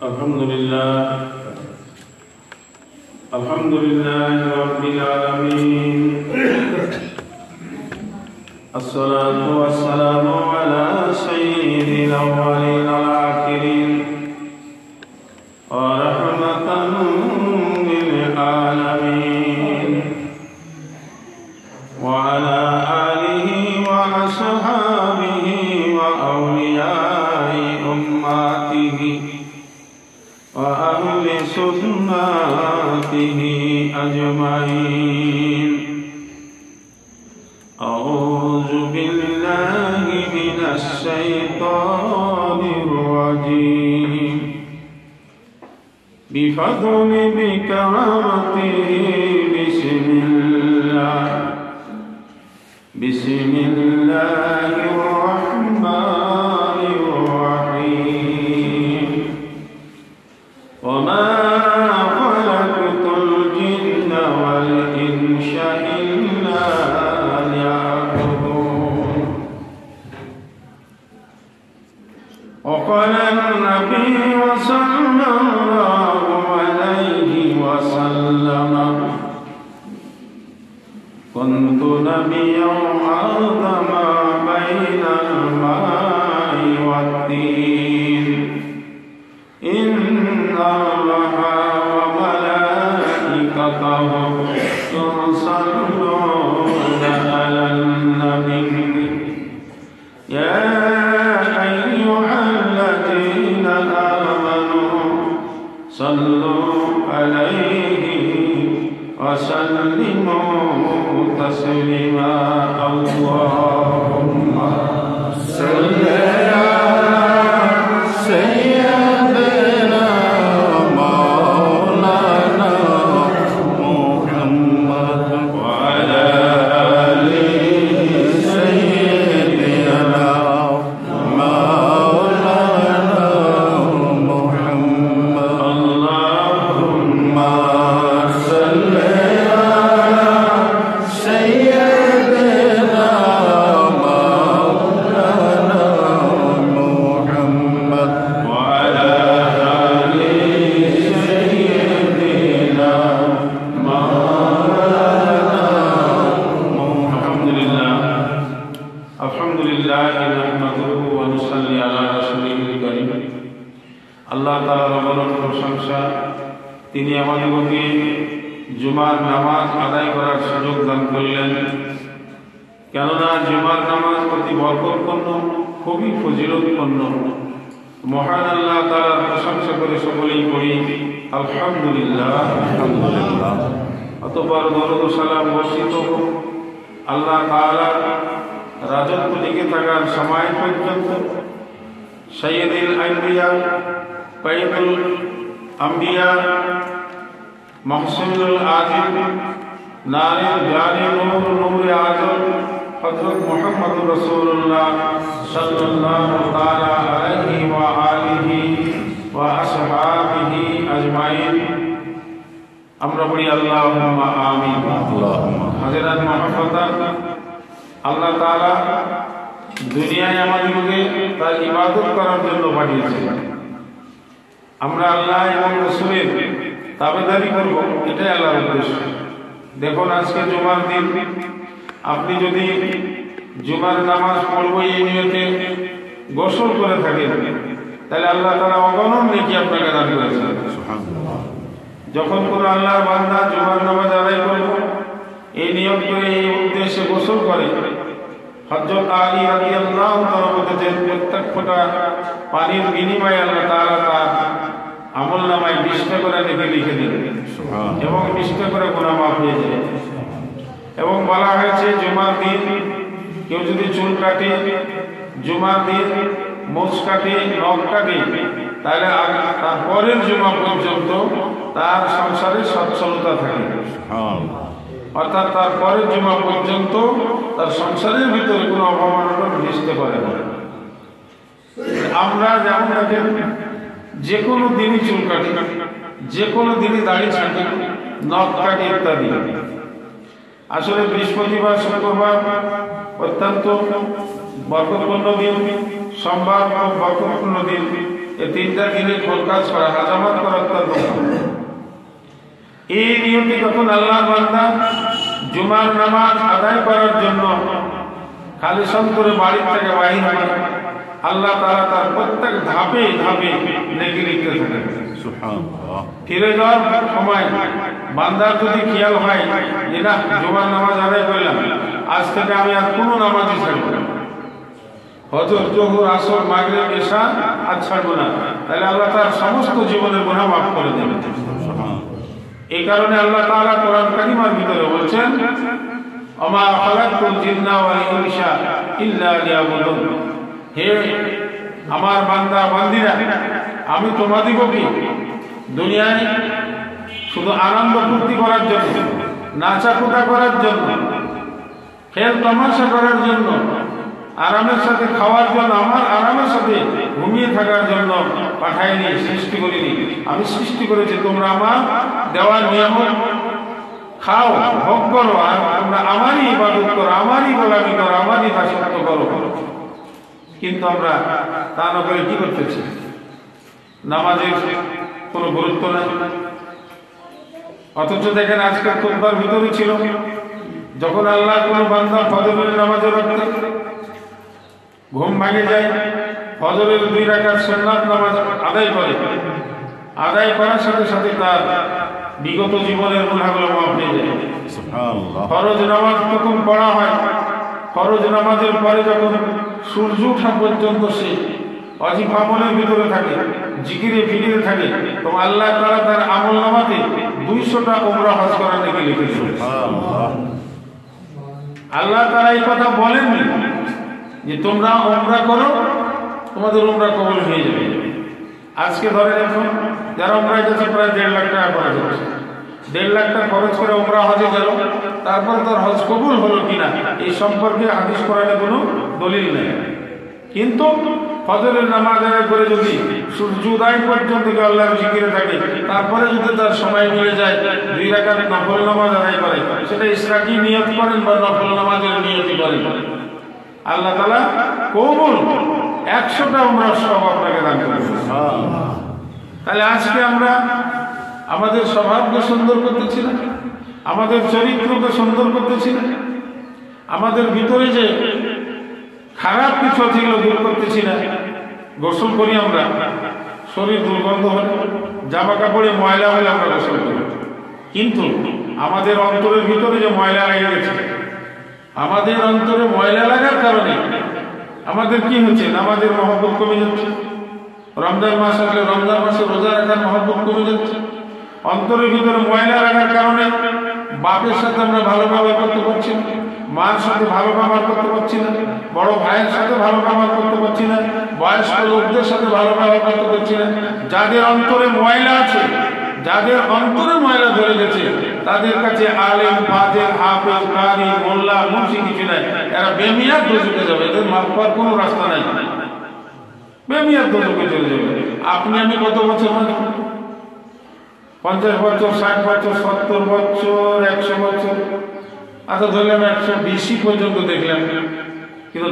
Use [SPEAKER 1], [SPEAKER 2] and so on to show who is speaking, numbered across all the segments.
[SPEAKER 1] Alhamdulillah Rabbil Alamin. Assalatu wassalamu ala sayyidil awwalin wal akhirin wa rahmatan lil alamin wa ala alihi wa ashabihi wa awliyai ummatihi wa ahli sunnatihi ajma'in. A'udzu billahi minasy syaithanir rajim. Bi fadli bi karamatihi bismillah. Bismillahirrahmanirrahim. Wa ma khalaqtul jinna wal insa illa liya'budun. Wa qala an-nabiyyu sallallahu alaihi wasallam, kuntu nabiyyan a'zama bainal ma'i wat-tin. Inna Allaha wa malaikatahu yusalluna 'alan nabiy. Ya ayyuhalladzina amanu sallu 'alaihi wa sallimu taslima. Allahumma salli ala sayyidina maulana Muhammad wa ala ali sayyidina maulana Muhammad. Allahumma salli তিনি আমাদেরকে জুমার নামাজ আদায় করার সুযোগ দান করলেন। কেননা জুমার নামাজ অতি বরকতপূর্ণ, খুবই ফজিলতপূর্ণ। মহান আল্লাহ তাআলার প্রশংসা করে সকলেই করি আলহামদুলিল্লাহ। আলহামদুলিল্লাহ। অতঃপর দরুদ ও সালাম বর্ষিত হোক আল্লাহ তাআলার রাজত্ব টিকে থাকার সময় পর্যন্ত সাইয়্যিদুল আম্বিয়া কাইয়ুমুল আম্বিয়া মাহসুনুল আযম নারে জানে নূর নূরে আযম হযরত মুহাম্মদুর রাসূলুল্লাহ সাল্লাল্লাহু তাআলা আলাইহি ওয়া আলিহি ওয়া আসহাবিহি আজমাইন। আমরা বলি আল্লাহুম্মা আমিন। আল্লাহুম্মা। হাজিরাত মুহাম্মাদান, আল্লাহ তাআলা দুনিয়ায় আমাদেরকে তার ইবাদত করার জন্য পাঠিয়েছেন। আমরা আল্লাহ এবং রাসূলের তাবেদারি করব, এটাই আল্লাহর উদ্দেশ্য। দেখুন, আজকে জুমার দিন, আপনি যদি জুমার নামাজ পড়ব এই নিয়তে গোসল করে থাকেন, তাহলে আল্লাহ তাআলা অগণন নেকি আপনাকে দান করেছেন। সুবহানাল্লাহ। যখন কোনো আল্লাহর বান্দা জুমার নামাজ আদায় করব এই নিয়ত করে, এই উদ্দেশ্যে গোসল করে, হযরত আলী রাদিয়াল্লাহু তাআলা বলেছেন, প্রত্যেক ফোঁটা পানির বিনিময়ে আল্লাহ তাআলা তার আমলনামায় 20টা করে নেকি লিখে দেবেন এবং 20টা করে গুনাহ মাফ হয়ে যাবে। এবং বলা হয়েছে জুমার দিন কেউ যদি চুল কাটে, জুমার দিন মোছ কাটে, নখ কাটে, তাহলে তার পরের জুমা পর্যন্ত তার সংসারে সচ্ছলতা থাকে। অর্থাৎ তার পরের জুমা পর্যন্ত তার সংসারের ভিতরে কোনো অবমাননা ঘটতে পারে না। আমরা যেমন দেখেন যে কোনো দিনই চুল কাটি, যে কোনো দিনই দাড়ি ছাঁটি, নখ কাটি ইত্যাদি। আসলে বৃহস্পতিবার, শুক্রবার অত্যন্ত বরকতপূর্ণ দিন, সোমবার বরকতপূর্ণ দিন, এই তিনটা দিনে ফোরকাজ করা, হাজামাত করা অত্যন্ত। এই নিয়মে যখন আল্লাহর বান্দা জুমার নামাজ আদায় করার জন্য খালি সন্তরে বাড়ির থেকে বাহির হয়, আল্লাহ তাআলা তার প্রত্যেক ধাপে ধাপে নেকি লিখতে থাকেন। সুবহানাল্লাহ। ফিরে যাওয়ার সময় বান্দার যদি খেয়াল হয় যে না, জুমার নামাজ আদায় করলাম, আজ থেকে আমি আর কোনো নামাজই ছাড়ব না, হজর, জোহর, আসর, মাগরিব, ইশা আর ছাড়বো না, তাহলে আল্লাহ তার সমস্ত জীবনের গুনাহ মাফ করে দেবেন। এই কারণে আল্লাহ তাআলা কোরআন কারীমের ভিতরে বলছেন, ওমা খালাকতুল জিন্না ওয়াল ইনসা ইল্লা লিয়াবুদুন, হে আমার বান্দা বান্দিরা, আমি তোমাদিগকে দুনিয়ায় শুধু আনন্দ ফুর্তি করার জন্য, নাচাকুটা করার জন্য, খেল তামাশা করার জন্য, আরামের সাথে খাওয়ার জন্য, আমার আরামের সাথে ঘুমিয়ে থাকার জন্য পাঠাইনি, সৃষ্টি করিনি। আমি সৃষ্টি করেছি তোমরা আমার দেওয়ার নিয়ামত খাও, ভোগ করো, আর তোমরা আমারই ইবাদত করো, আমারই গোলামি করো, আমারই দাসত্ব করো। কিন্তু আমরা তা না করে কি করতেছি? নামাজের কোনো গুরুত্ব নাই। অথচ দেখেন আজকের খুতবার ভিতরে ছিল, যখন আল্লাহ কোনো বান্দা ফজরের নামাজে রাখতে ঘুম ভাঙে যায়, ফজরের 2 রাকাত সুন্নাত নামাজ আদায় করে, আদায় করার সাথে সাথে তার বিগত জীবনের গুনাহগুলো মাফ হয়ে যায়। সুবহানাল্লাহ। ফরজ নামাজ তখন পড়া হয়, ফরজ নামাজের পরে যখন সূর্য ওঠা পর্যন্ত সে অজিব আমলের ভিতরে থাকে, জিকিরে ফিকিরে থাকে, তো আল্লাহ তাআলা তার আমলনামাতে 200টা উমরা হজ করার নেকি লিখেছেন। সুবহানাল্লাহ। আল্লাহ তাআলা এই কথা বলেননি যে তোমরা উমরা করো, তোমাদের উমরা কবুল হয়ে যাবে। আজকে ধরে এখন যারা উমরায় যাচ্ছে প্রায় 1.5 লাখ টাকা খরচ হচ্ছে, 1.5 লাখ টাকা খরচ করে উমরা হজে গেল, তারপর তার হজ কবুল হলো কিনা এই সম্পর্কে হাদিস কোরআনে কোনো দলিল নেই। কিন্তু ফজরের নামাজ আদায় করে যদি সূর্যোদয় পর্যন্ত আল্লাহর জিকিরে থাকে, তারপরে যদি তার সময় মিলে যায় 2 রাকাত নফল নামাজ আদায় করে, সেটা ইশরাকি নিয়ত করেন বা নফল নামাজের নিয়তি করেন, আল্লাহ তাআলা কবুল 100টা উমরা সব আপনাকে দান করবেন। তাহলে আজকে আমরা আমাদের স্বভাবকে সুন্দর করতেছি না, আমাদের চরিত্রকে সুন্দর করতেছি না, আমাদের ভিতরে যে খারাপ কিছু আছে এগুলো দূর করতেছি না। গোসল করি আমরা, শরীর দুর্গন্ধ হলে, জামা কাপড়ে ময়লা হলে আমরা গোসল করি, কিন্তু আমাদের অন্তরের ভিতরে যে ময়লা লেগে গেছে, আমাদের অন্তরে ময়লা লাগার কারণে আমাদের কি হচ্ছে? নামাজের মহব্বত কমে যাচ্ছে, রমজান মাস আসলে রমজান মাসে রোজা রাখার মহব্বত কমে যাচ্ছে। অন্তরের ভিতরে ময়লা লাগার কারণে বাপের সাথে আমরা ভালো ব্যবহার করতে পারছি না, মার সাথে ভালো ব্যবহার করতে পারছি না, বড় ভাইয়ের সাথে ভালো ব্যবহার করতে পারছি না, বয়স্ক লোকদের সাথে ভালো ব্যবহার করতে পারছি না। যাদের অন্তরে ময়লা আছে, যাদের অন্তরে ময়লা ধরে গেছে, তাদের কাছে আলেম, ফাজিল, হাফেজ, কারি, মোল্লা, মুফতি কিছু নাই, এরা বেমিয়াত দোজখে যাবে, এদের মাফ পাওয়ার কোনো রাস্তা নাই, বেমিয়াত দোজখে চলে যাবে। আপনি আমি কত বছর, 50 বছর, 60 বছর, 70 বছর, 100 বছর, আচ্ছা ধরলাম 120 পর্যন্ত দেখলাম, কিন্তু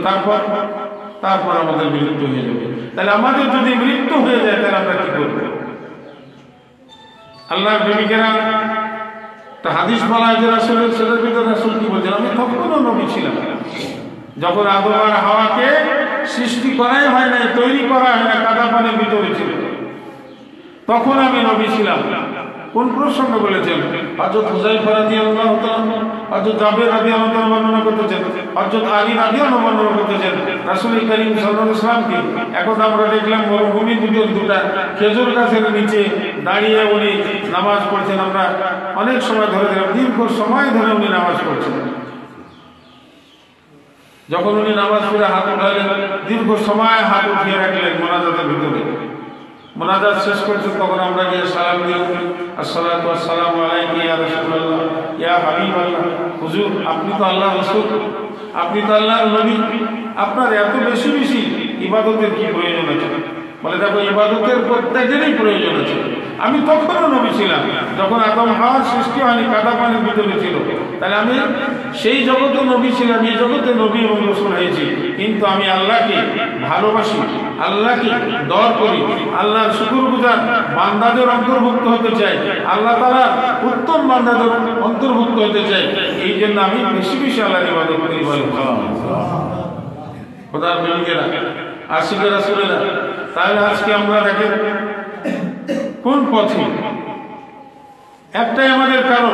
[SPEAKER 1] তারপর আমাদের মৃত্যু হয়ে যাবে। তাহলে আমাদের যদি মৃত্যু হয়ে যায়, তাহলে আমরা কি করবো? আল্লাহর প্রেমিকেরা তা হাদিস বলা হয় যে রাসূলের ছেলের ভিতরে রাসূল কি বলছেন, আমি তখনও নবী ছিলাম, যখন আদম আর হাওয়াকে সৃষ্টি করাই হয় নাই, তৈরি করা হয় না, কাদা পানির ভিতরে ছিল, তখন আমি নবী ছিলাম। কোন প্রসঙ্গে বলেছেন? হযরত হুযায়ফা রাদিয়াল্লাহু তাআলা, হযরত জাবের রাদিয়াল্লাহু তাআলা বর্ণনা করতেছেন, হযরত আলী রাদিয়াল্লাহু বর্ণনা করতেছেন, রাসূল করিম সাল্লাল্লাহু আলাইহি ওয়াসাল্লামকে একদা আমরা দেখলাম মরুভূমির ভিতর 2টা খেজুর গাছের নিচে দাঁড়িয়ে উনি নামাজ পড়ছেন। আমরা অনেক সময় ধরে দেখলাম, দীর্ঘ সময় ধরে উনি নামাজ পড়ছেন। যখন উনি নামাজ পড়ে হাত উঠালেন, দীর্ঘ সময় হাত উঠিয়ে রাখলেন মোনাজাতের ভিতরে। মোনাজাত শেষ করেছেন, তখন আমরা গিয়ে সালাম দিলাম, আসসালাতু ওয়াসসালামু আলাইকা ইয়া রাসূলুল্লাহ, ইয়া হাবিবাল্লাহ। হুজুর, আপনি তো আল্লাহর রাসূল, আপনি তো আল্লাহর নবী, আপনার এত বেশি বেশি ইবাদতের কি প্রয়োজন আছে? বলে দেখো ইবাদতের প্রত্যেকেরই প্রয়োজন আছে। আমি তখনও নবী ছিলাম যখন আদম হাওয়ার সৃষ্টি হয়নি, কাদা পানির ভিতরে ছিল। তাহলে আমি সেই জগতে নবী ছিলাম, এই জগতে নবী এবং রাসূল হয়েছি। কিন্তু আমি আল্লাহকে ভালোবাসি, আল্লাহকে দর করি, আল্লাহর শুকরগুজার বান্দাদের অন্তর্ভুক্ত হতে চাই, আল্লাহ তাআলার উত্তম বান্দাদের অন্তর্ভুক্ত হতে চাই। এই জন্য আমি বেশি বেশি আল্লাহর ইবাদত করি। বলে খোদার মেয়েরা, আশিকে রাসূলেরা। তাহলে আজকে আমরা দেখেন কোন পথে, একটাই আমাদের কারণ,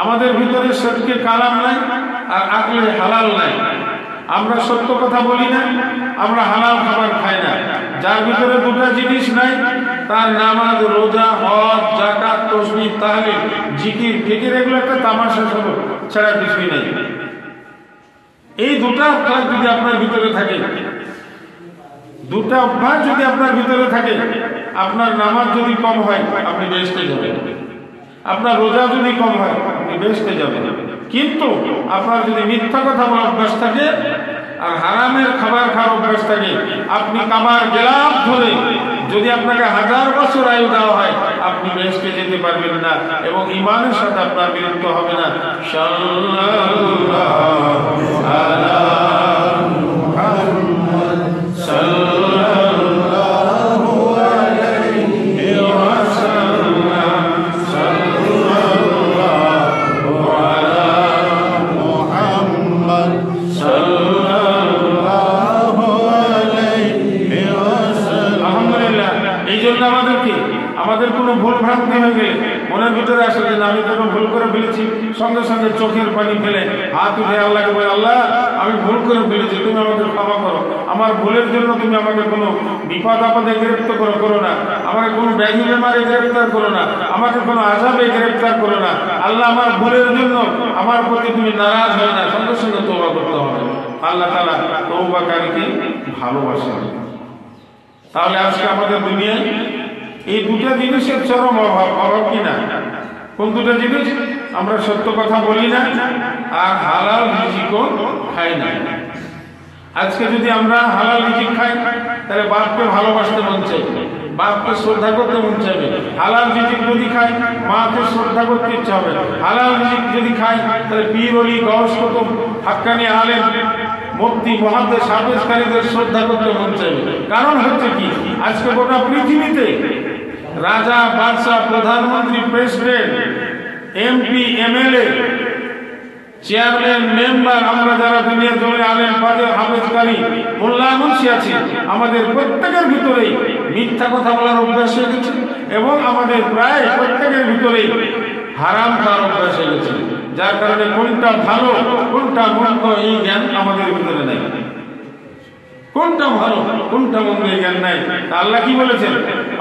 [SPEAKER 1] আমাদের ভিতরে সত্যকে কালাম নাই আর আকলে হালাল নাই। আমরা সত্য কথা বলি না, আমরা হালাল খাবার খাই না। যার ভিতরে দুটো জিনিস নাই তার নামাজ, রোজা, হজ, যাকাত, তাসবিহ, তাহলিল, জিকির, ফিকির এগুলো একটা তামাশা ছাড়া কিছুই নাই। এই দুটা অভ্যাস যদি আপনার ভিতরে থাকে, দুটা অভ্যাস যদি আপনার ভিতরে থাকে, আপনার নামাজ যদি কম হয় আপনি বেহেশতে যাবেন, আপনার রোজা যদি কম হয় আপনি বেহেশতে যাবেন। কিন্তু আপনার যদি মিথ্যা কথা বলার অভ্যাস থাকে আর হারামের খাবার খাওয়ার অভ্যাস থাকে, আপনি কামার গেলাপ ধরে যদি আপনাকে 1000 বছর আয়ু দেওয়া হয় আপনি বেহেশতে যেতে পারবেন না এবং ঈমানের সাথে আপনার মৃত্যু হবে না। সাল্লাল্লাহু আলা মুহাম্মদ সাল্লাল্লাহু আলাইহি ওয়াসাল্লাম সাল্লাল্লাহু আলা মুহাম্মদ সাল্লাল্লাহু আলাইহি ওয়াসাল্লাম। আলহামদুলিল্লাহ। এই জন্য আমাদের কোনো ভুল ভ্রান্তি হয়ে গেলে মনের ভিতরে আসে যে আমি কোনো ভুল করে ফেলেছি, সঙ্গে সঙ্গে চোখের পানি ফেলে হাত উঠে আল্লাহকে বলে, আল্লাহ আমি ভুল করে ফেলেছি, তুমি আমাকে ক্ষমা করো। আমার ভুলের জন্য তুমি আমাকে কোনো বিপদ আপদে গ্রেপ্তার করো না, আমাকে কোনো ব্যাধি বেমারে গ্রেপ্তার করো না, আমাকে কোনো আযাবে গ্রেপ্তার করো না। আল্লাহ আমার ভুলের জন্য আমার প্রতি তুমি নারাজ হয় না, সঙ্গে সঙ্গে তওবা করতে হবে। আল্লাহ তাআলা তওবাকারীকে ভালোবাসেন। তাহলে আজকে আমাদের দুনিয়ায় এই দুটো জিনিসের চরম অভাব কিনা? কোন দুটো জিনিস? আমরা সত্য কথা বলি না আর হালাল রিজিকও খাই না। আজকে যদি আমরা হালাল রিজিক খাই তাহলে বাপকে ভালোবাসতে মন চাইবে, বাপকে শ্রদ্ধা করতে মন চাইবে। হালাল রিজিক যদি খাই মাকে শ্রদ্ধা করতে ইচ্ছা হবে। হালাল রিজিক যদি খাই তাহলে পীর ওলি গওস কুতুব হাক্কানি আলেম মুফতি মুহাদ্দিস হাফেজকারীদের শ্রদ্ধা করতে মন চাইবে। কারণ হচ্ছে কি, আজকে গোটা পৃথিবীতে রাজা, বাদশাহ, প্রধানমন্ত্রী, president, MP, MLA, chairman, member, আমরা যারা দুনিয়ার জমি আলেম, ফাজিল, হাফেজকারী, মোল্লা, মুন্সি আছি, আমাদের প্রত্যেকের ভিতরেই মিথ্যা কথা বলার অভ্যাস হয়ে গেছে এবং আমাদের প্রায় প্রত্যেকের ভিতরেই হারাম খাওয়ার অভ্যাস হয়ে গেছে। যার কারণে কোনটা ভালো কোনটা মন্দ এই জ্ঞান আমাদের ভিতরে নেই। কোনটা ভালো কোনটা মন্দ এই জ্ঞান নাই। আল্লাহ কি বলেছেন?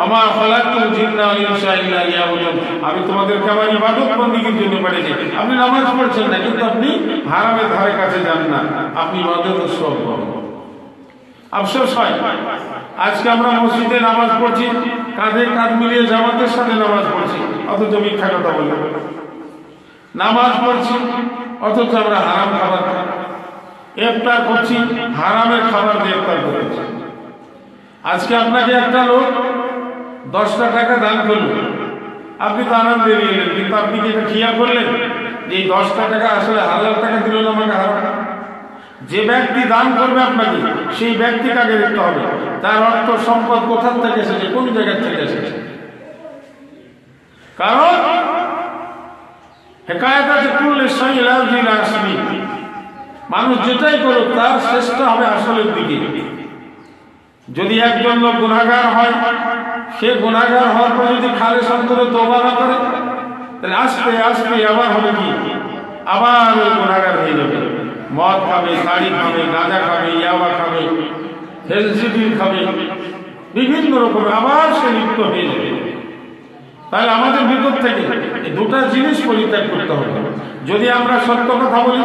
[SPEAKER 1] আমা খালাকুল জিন্না ওয়াল ইনসা ইল্লা লিয়াবুদুন। আমি তোমাদেরকে আমার ইবাদত বন্দেগীর জন্য পাঠিয়েছি। আপনি নামাজ পড়ছেন না কিন্তু আপনি হারামের ধারে কাছে যান না, আপনি ইবাদতের সব করেন। আফসোস হয় আজকে আমরা মসজিদে নামাজ পড়ছি, কাঁধে কাঁধ মিলিয়ে জামাতের সাথে নামাজ পড়ছি, অথচ মিথ্যা কথা বলি। নামাজ পড়ছি অথচ আমরা হারাম খাবার খাই, ইফতার করছি হারামের খাবার দিয়ে ইফতার করছি। আজকে আপনাকে একটা লোক 10টা টাকা দান করল, আপনি তো আনন্দে নিয়ে এলেন, কিন্তু আপনি কি এটা খেয়াল করলেন যে এই 10টা টাকা আসলে হালাল টাকা দিল না আমাকে হারাম? যে ব্যক্তি দান করবে আপনাকে সেই ব্যক্তিকে আগে দেখতে হবে তার অর্থ সম্পদ কোথা থেকে এসেছে, কোন জায়গা থেকে এসেছে। কারণ হেকায়াত আছে কুল্লি শাইইন লাযিল আসলি, মানুষ যেটাই করুক তার চেষ্টা হবে আসলের দিকে। যদি একজন লোক গুনাহগার হয়, সে গুনাহগার হওয়ার পর যদি খালেস অন্তরে তওবা না করে তাহলে আস্তে আস্তে আবার হবে কি, আবার ওই গুনাহগার হয়ে যাবে। মদ খাবে, তাড়ি খাবে, গাঁজা খাবে, ইয়াবা খাবে, হেলসিডিল খাবে, বিভিন্ন রকম আবার সে লিপ্ত হয়ে যাবে। তাহলে আমাদের ভিতর থেকে এই দুটা জিনিস পরিত্যাগ করতে হবে। যদি আমরা সত্য কথা বলি,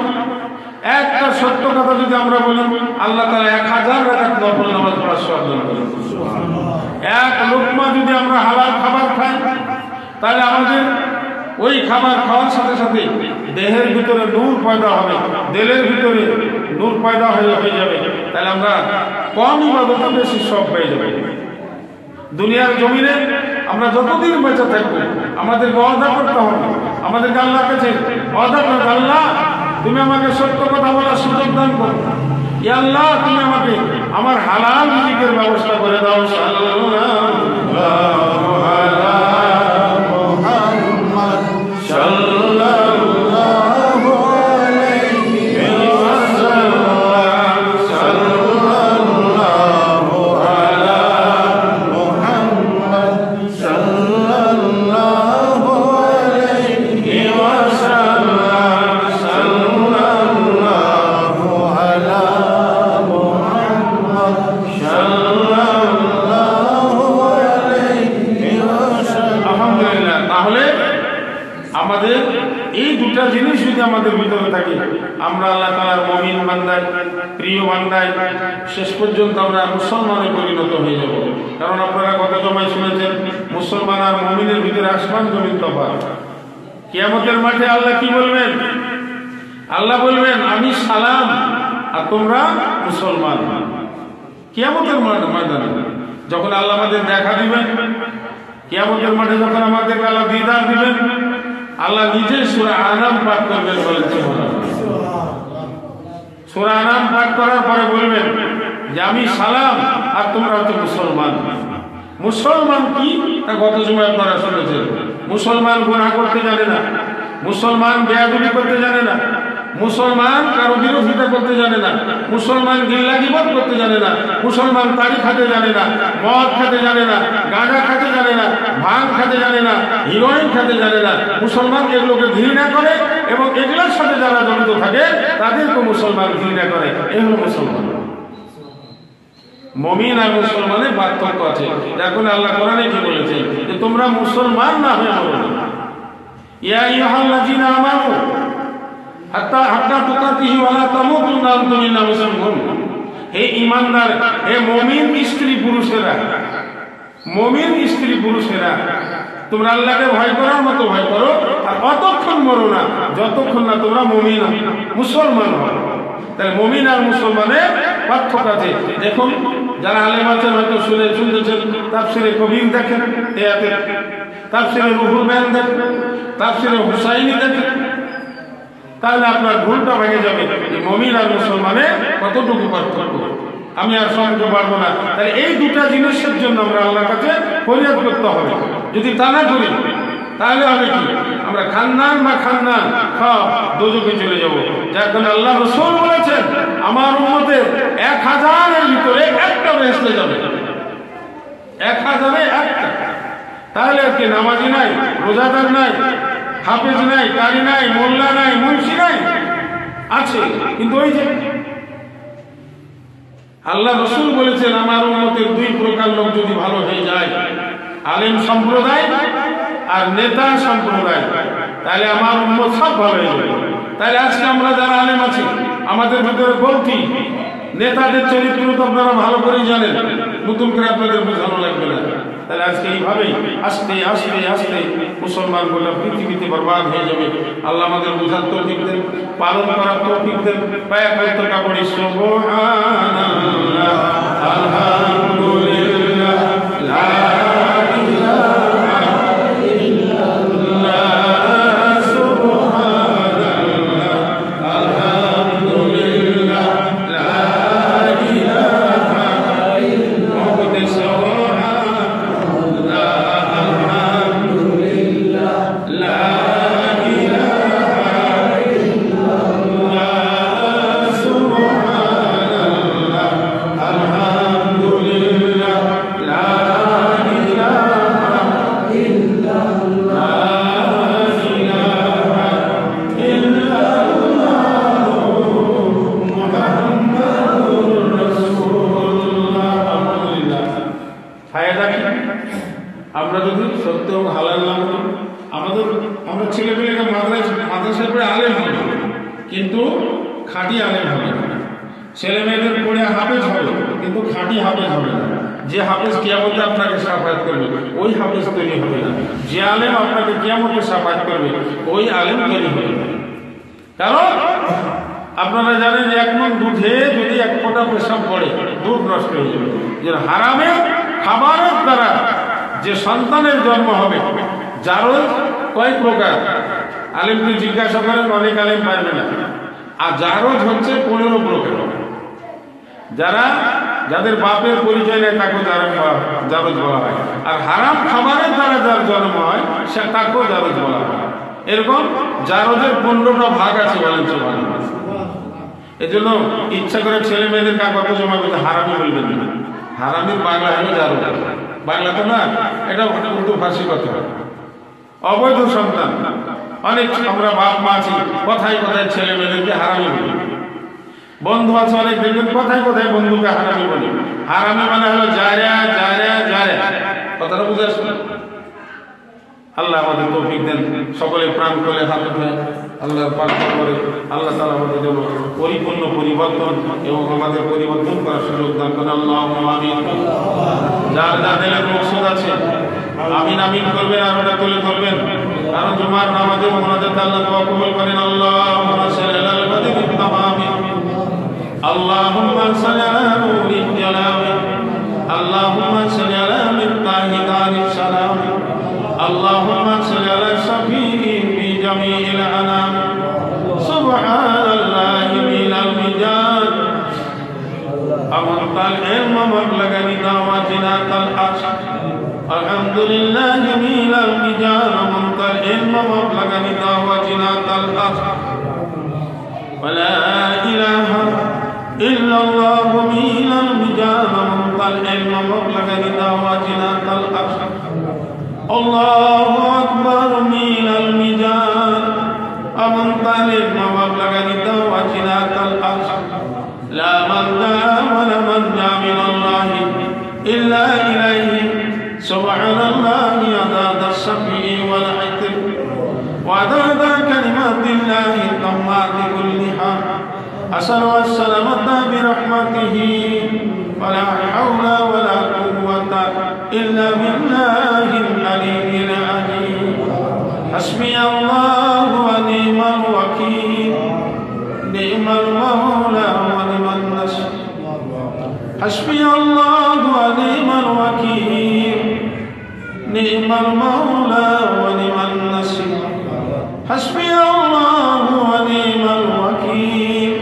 [SPEAKER 1] একটা সত্য কথা যদি আমরা বলি, আল্লাহ তাআলা 1000 রাকাত নফল নামাজ পড়ার সওয়াব দান করেন। এক লোকমা যদি আমরা হালাল খাবার খাই তাহলে আমাদের ওই খাবার খাওয়ার সাথে সাথে দেহের ভিতরে নূর পয়দা হবে, দিলের ভিতরে নূর পয়দা হয়ে যাবে। তাহলে আমরা কম ইবাদতে বেশি সওয়াব পেয়ে যাবে। দুনিয়ার জমিনে আমরা যতদিন বেঁচে থাকবো আমাদেরকে ওয়াদা করতে হবে, আমাদেরকে আল্লাহর কাছে ওয়াদা করতে, আল্লাহ তুমি আমাকে সত্য কথা বলার সুযোগ দান করো, ইয়া আল্লাহ তুমি আমাকে আমার হালাল রিজিকের ব্যবস্থা করে দাও। সাল্লাল্লাহু আলা মুহাম্মদ সাল্লাল্লাহু আলাইহি ওয়াসাল্লাম, সাল্লাল্লাহু আলা মুহাম্মদ সাল্লাল্লাহু আলাইহি ওয়াসাল্লাম, সাল্লাল্লাহু আলা মুহাম্মদ সাল্লাল্লাহু আলাইহি ওয়াসাল্লাম। আলহামদুলিল্লাহ, তাহলে আমাদের এই দুটা জিনিস যদি আমাদের ভিতরে থাকে, আমরা আল্লাহ তাআলার মুমিন বান্দায়, প্রিয় বান্দায়, শেষ পর্যন্ত আমরা মুসলমানে পরিণত হয়ে যাব। কারণ আপনারা কত সময় শুনেছেন মুসলমান আর মুমিনের ভিতরে আসমান জমিন তফাৎ। কিয়ামতের মাঠে আল্লাহ কি বলবেন? আল্লাহ বলবেন আমি সালাম আর তোমরা মুসলমান। কিয়ামতের ময়দানে যখন আল্লাহ আমাদের দেখা দিবেন, কিয়ামতের মাঠে যখন আমাদেরকে আল্লাহ দিদার দিবেন, আল্লাহ নিজে সূরা আনাম পাঠ করবেন বলেছে। সূরা আনাম পাঠ করার পরে বলবেন যে আমি সালাম আর তোমরা হচ্ছে মুসলমান। মুসলমান কি তা গত সময় আপনারা শুনেছেন। মুসলমান গুনাহ করতে জানে না, মুসলমান বেয়াদবি করতে জানে না, মুসলমান কারো বিরোধিতা করতে জানে না, মুসলমান গিল্লা গিবত করতে জানে না, মুসলমান তাড়ি খেতে জানে না, মদ খেতে জানে না, গাঁজা খেতে জানে না, ভাঙ খেতে জানে না, হিরোইন খেতে জানে না। মুসলমান এগুলোকে ঘৃণা করে এবং এগুলোর সাথে যারা জড়িত থাকে তাদেরকে মুসলমান ঘৃণা করে। এই হলো মুসলমান। মুমিন আর মুসলমানের পার্থক্য আছে। দেখুন আল্লাহ কোরআনে কি বলেছে যে তোমরা মুসলমান না হয়ে মরো না। ইয়া আইয়ুহাল্লাযীনা আমানু হাত্তা তুকাতিহি ওয়া লা তামুতুন্না আনতুম ইল্লা মুসলিমুন। হে ঈমানদার, হে মুমিন স্ত্রী পুরুষেরা, মুমিন স্ত্রী পুরুষেরা, তোমরা আল্লাহকে ভয় করার মতো ভয় করো আর অতক্ষণ মরো না যতক্ষণ না তোমরা মুমিন মুসলমান হও। তাহলে মুমিন আর মুসলমানের পার্থক্য আছে। দেখুন যারা আলেম আছেন হয়তো শুনতেছেন, তাফসীরে কবির দেখেন, তাফসীরে রুহুল বায়ান দেখেন, তাফসীরে হুসাইনি দেখেন, তাহলে আপনার ভুলটা ভেঙে যাবে যে মুমিন আর মুসলমানের কতটুকু পার্থক্য। আমি আর সঙ্গে পারবো না। তাহলে এই দুটা জিনিসের জন্য আমরা আল্লাহর কাছে ফরিয়াদ করতে হবে। যদি তা না করি তাহলে হবে কি? আমরা খান্নান বা খান্নান সব দোজখে চলে যাব। যার কারণে আল্লাহ রাসূল বলেছেন আমার উম্মতের 1000-এর ভিতরে একটা বেহেশতে যাবে, 1000-এ একটা। তাহলে কি নামাজি নাই, রোজাদার নাই, হাফেজ নাই, কারি নাই, মোল্লা নাই, মুন্সি নাই? আছে, কিন্তু ওই যে আল্লাহ রাসূল বলেছেন আমার উম্মতের 2 প্রকার লোক যদি ভালো হয়ে যায়, আলেম সম্প্রদায় আর নেতা সম্প্রদায়, তাহলে আমার উম্মত সব ভালো হয়ে যাবে। তাহলে আজকে আমরা যারা আলেম আছি আমাদের ভিতরে বলছি নেতাদের চরিত্র তো আপনারা ভালো করেই জানেন, নতুন করে আপনাদের বোঝানো লাগবে না। তাহলে আজকে এইভাবেই আস্তে আস্তে আস্তে মুসলমান গোটা পৃথিবীতে বরবাদ হয়ে যাবে। আল্লাহ আমাদের বোঝার তৌফিক দেন, পালন করার তৌফিক দেন। পায়া করতে কাপড়ি সুবহানাল্লাহ, আলহামদুলিল্লাহ, লা আমরা যদি সত্য এবং হালাল না করি, আমরা ছেলেমেয়েকে মাদ্রাসায় পড়ে আলেম হবে কিন্তু খাঁটি আলেম হবে না। ছেলে মেয়েদের পড়ে হাফেজ হবে কিন্তু খাঁটি হাফেজ হবে না। যে হাফেজ কিয়ামতে আপনাকে সাফায়াত করবে ওই হাফেজ তৈরি হবে না। যে আলেম আপনাকে কিয়ামতে সাফায়াত করবে ওই আলেম তৈরি হবে না। কারণ আপনারা জানেন যে 1 মণ দুধে যদি 1 ফোঁটা পেশাব পড়ে দুধ নষ্ট হয়ে যাবে। যে হারামে খাবারের দ্বারা যে সন্তানের জন্ম হবে, জারজ কয় প্রকার আলেমকে জিজ্ঞাসা করেন, অনেক আলেম পারবে না। আর জারজ হচ্ছে 15 প্রকার। যাদের বাপের পরিচয় নেই তাকেও জারজ বলা হয়। আর হারাম খাবারের দ্বারা যার জন্ম হয় সে তাকেও জারজ বলা হয়। এরকম জারজের 15টা ভাগ আছে বলেন সুবহানাল্লাহ। এই জন্য ইচ্ছা করে ছেলে মেয়েদের কাগজ জমা করতে হারামি বলবেন না। হারামির বাংলা হলো জারজ, বাংলা তো না, এটা উর্দু ফার্সি কথা। অবৈধ সন্তান অনেক আমরা বাপ মা আছি, কথায় কথায় ছেলে মেয়েদেরকে হারামি বলি। বন্ধু আছে অনেক, দেখবেন কথায় কথায় বন্ধুকে হারামি বলি। হারামি মানে হলো জায়রা জায়রা জায়রা, কথাটা বুঝে আসবে? আল্লাহ আমাদের তৌফিক দেন, সকলে প্রাণ খুলে হাত উঠে আল্লাহর প্রার্থনা করে আল্লাহ তাআলা আমাদের জন্য পরিপূর্ণ পরিবর্তন এবং আমাদের পরিবর্তন করার সুযোগ দান করেন। আল্লাহুম্মা আমিন। যার যাদের মকসুদ আছে আমিন আমিন করবেন, আর ওটা তুলে ধরবেন, কারণ জুমার নামাজে মুনাজাত আল্লাহ দোয়া কবুল করেন। আল্লাহুম্মা সাল্লি আলাল বাদিরিত তামামি, আল্লাহুম্মা সাল্লি আলা নূরিল জালামি, আল্লাহুম্মা সাল্লি আলা মিফতাহি দারিস সালাম, আল্লাহুম্মা সাল্লি আলা শাফিঈ ফি জামিইল আনাম, সুবহানাল্লাহি মিনাল মিজান, আমাতাল ইলম মাবলাগানি দাওয়াতিনা তাল আশ, আলহামদুলিল্লাহি মিনাল মিজান, আমাতাল ইলম মাবলাগানি দাওয়াতিনা তাল আশ, ওয়ালা ইলাহা ইল্লাল্লাহু মিনাল মিজান, আমাতাল ইলম মাবলাগানি দাওয়াতিনা তাল আশ, আল্লাহু আকবার মিনাল মিজান, আমাতাল ইলম মাবলাগানি দাওয়াতিনা তাল আশ, লা মালজা ওয়ালা মানজা মিনাল্লাহি ইল্লা ইলাইহি, সুবহানাল্লাহি আদাদা শাফিঈ ওয়াল ইতর ওয়া আদাদা কালিমাতিল্লাহি তাম্মাতি কুল্লিহা, আসআলু আস-সালামাতা বিরহমাতিহি ওয়ালা হাওলা ওয়ালা কুওয়াতা ইল্লা বিল্লাহিল আলিয়্যিল আযীম, হাসবিয়াল্লাহু ওয়া নি'মাল ওয়াকীল, নি'মাল মাওলা ওয়া নি'মান নাসীর, হাসবিয়াল্লাহু ওয়া নি'মাল ওয়াকীল, নি'মাল মাওলা ওয়া নি'মান নাসীর, হাসবিয়াল্লাহু ওয়া নি'মাল ওয়াকীল,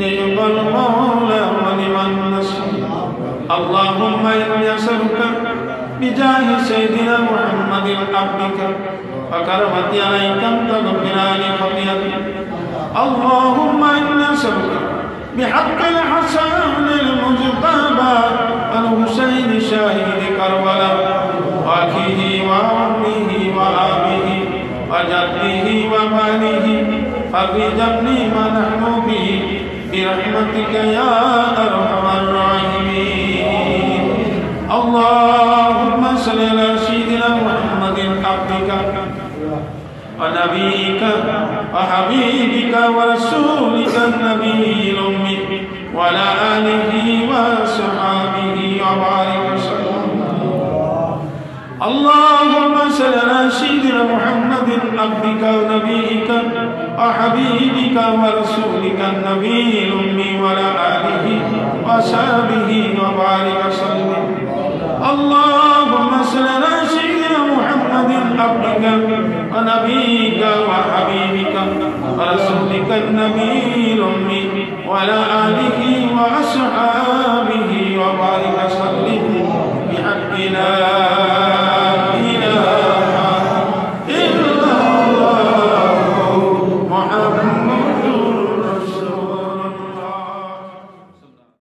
[SPEAKER 1] নি'মাল মাওলা ওয়া নি'মান নাসীর। আল্লাহুম্মা ইন্নী আসআলুকা বিজাহি সাইয়্যিদিনা মুহাম্মাদিন আবদিকা ওয়া কারামাতি আলাইকা আন তাগফিরা লি খাতিয়াতি, আল্লাহুম্মা ইন্নী আসআলুকা বিহাক্কিল হাসানিল মুজতাবা আল হুসাইনি শাহিদি কারবালা ওয়া আখিহি ওয়া উম্মিহি ওয়া আবিহি ওয়া জাদ্দিহি ওয়া মালিহি ফাররিজ আন্নি মা নাহনু বিহি বিরহমাতিকা ইয়া আরহামার রাহিমিন। আল্লাহুম্মা সাল্লি আলা সাইয়্যিদিনা মুহাম্মাদিন আবদিকা ওয়া নাবিয়িকা ওয়া হাবিবিকা ওয়া রাসূলিকা আন-নাবিয়্যিল উম্মি ওয়া আলা আলিহি ওয়া সাহবিহি ওয়া বারিক ওয়া সাল্লাম। اللهم صل على سيدنا محمد عبدك ونبيك وحبيبك ورسولك النبي الأمي وعلى آله وصحبه وبارك وسلم. اللهم صل على سيدنا محمد عبدك ونبيك وحبيبك ورسولك النبي الأمي وعلى آله وأصحابه